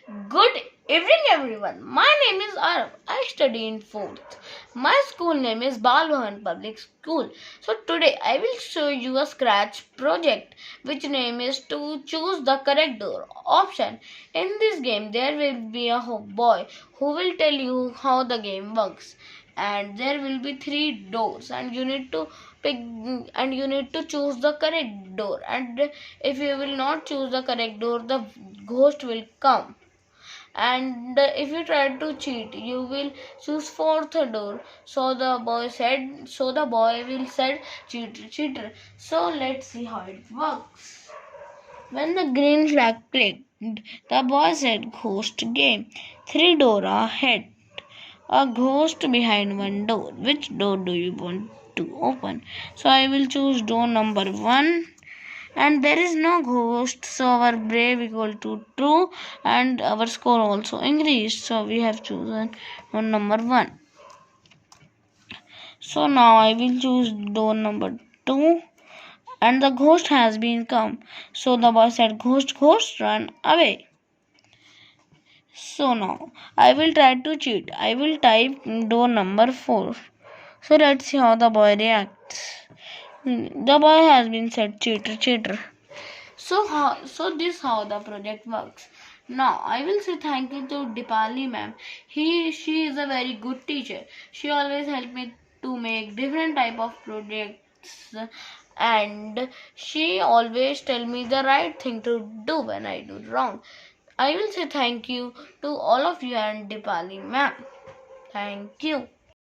Good evening, everyone. My name is Aarav. I study in 4th. My school name is Balvahan Public School. So today I will show you a scratch project which name is to choose the correct door option. In this game there will be a boy who will tell you how the game works, and there will be 3 doors and you need to pick and you need to choose the correct door, and if you will not choose the correct door the ghost will come, and if you try to cheat you will choose fourth door. So the boy will said, cheater. So let's see how it works. When the green flag clicked, the boy said, ghost game. 3 door ahead, a ghost behind one door. Which door do you want to open? So I will choose door number 1, and there is no ghost, so our brave equal to true, and our score also increased, so we have chosen one number 1. So now I will choose door number 2, and the ghost has been come, so the boy said, ghost, run away. So now I will try to cheat. I will type door number 4. So let's see how the boy reacts. The boy has been said, cheater. So this how the project works. Now I will say thank you to Dipali ma'am. She is a very good teacher. She always help me to make different type of projects, and she always tell me the right thing to do when I do wrong. I will say thank you to all of you and Dipali ma'am. Thank you.